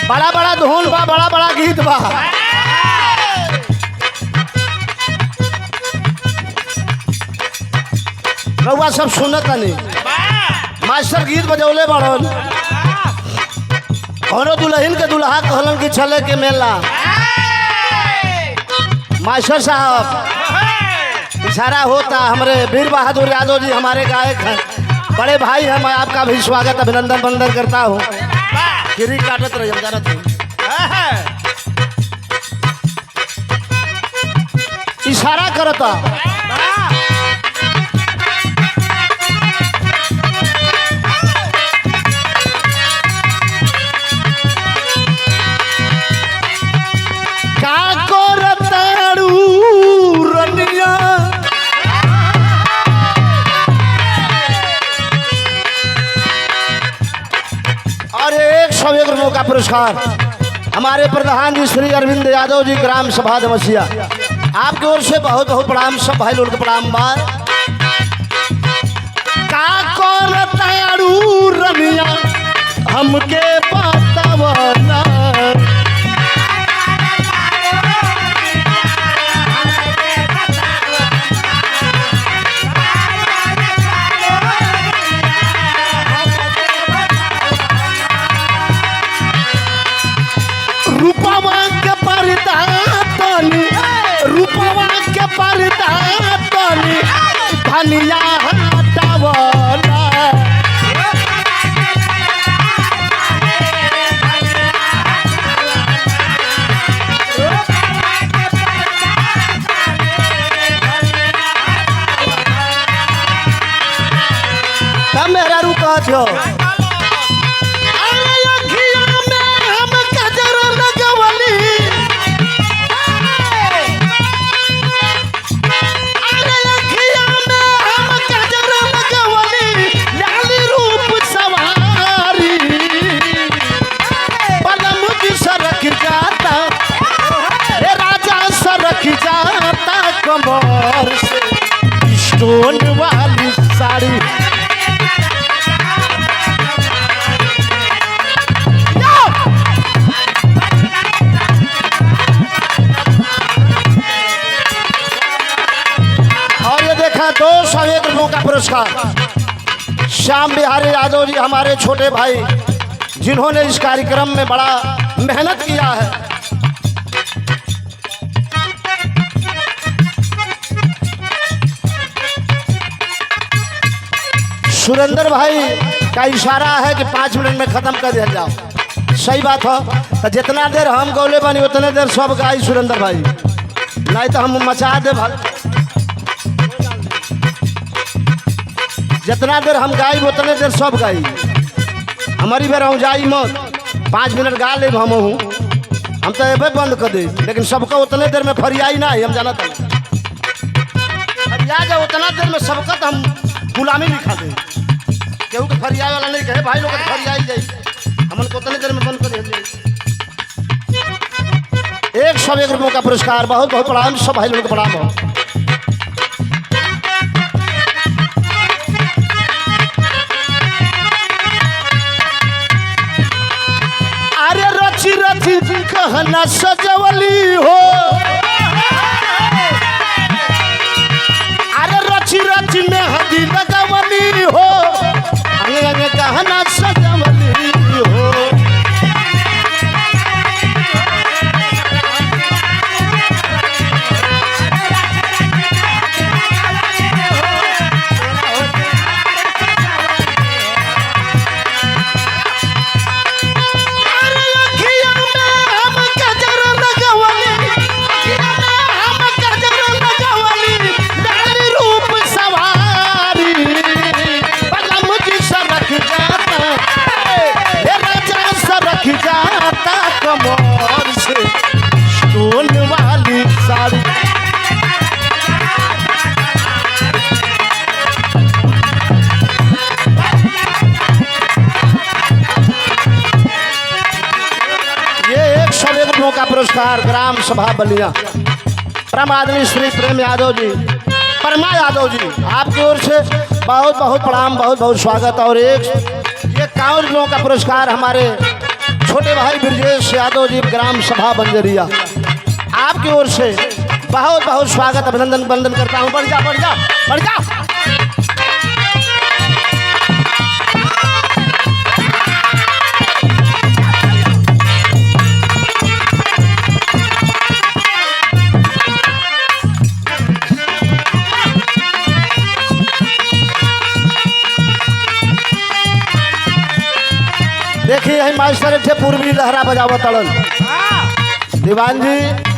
बड़ा बड़ा धुन बा, बड़ा बड़ा गीत बा। रउआ सब सुनत नहीं, मास्टर गीत बजौले बड़न। कौनो दुल्हन के दुल्हा कहलन कि चले के मेला। मास्टर साहब इशारा होता, हमारे वीर बहादुर यादव जी हमारे गायक हैं, बड़े भाई हैं, मैं आपका भी स्वागत अभिनंदन वंदन करता हूँ। गिरी काटत रही हम जानत हूँ। इशारा करता का पुरस्कार हमारे प्रधान जी श्री अरविंद यादव जी ग्राम सभा दमसिया, आपकी ओर से बहुत बहुत प्रणाम। सब भाई लोग प्रणाम। बार का तारू रमिया हमके बतावना, धनिया हटावना। तब मेरा रुका जो स्टोन वाली साड़ी और ये देखा 201 रुपयों का पुरस्कार श्याम बिहारी यादव जी हमारे छोटे भाई, जिन्होंने इस कार्यक्रम में बड़ा मेहनत किया है। सुरेंद्र भाई का इशारा है कि 5 मिनट में खत्म कर दिया जाओ। सही बात हो, तो जितना देर हम गौले बनी उतने देर सब गाई सुरेंद्र भाई, नहीं तो हम मचा दे भाई। जितना देर हम गाई उतने देर सब गाई, हमारी बेर हम जाई मत। 5 मिनट गा ले हम तो एबे बंद कर दे, लेकिन सबका उतने देर में फरियाई ना हम जाना था। फरिया जाए उतना देर में सबका तो हम गुलामी लिखा दे, केहू के फरियाई वाला नहीं कहे भाई लोग फरियाई जाए, हमन को उतने देर में बंद कर दे। 101 रुपयों का पुरस्कार बहुत बहुत प्रणाम। सब भाई लोग प्रणाम हो। अरे रची रची कहना सजवली हो, अरे रची रची में हदी लगवली हो, अंगे अंगे कहना सजवली हो। का पुरस्कार ग्राम सभा बलिया, परम आदमी श्री प्रेम यादव जी, परमा यादव जी, आपकी ओर से बहुत बहुत प्रणाम, बहुत बहुत स्वागत। और एक ये 51 रुपयों का पुरस्कार हमारे छोटे भाई ब्रजेश यादव जी ग्राम सभा बंजरिया, आपकी ओर से बहुत बहुत स्वागत अभिनंदन वंदन करता हूँ। बढ़ जा बढ़ जा बढ़ जा। देखिए मास्टर थे पूर्वी लहरा बजावत तड़न दीवान जी।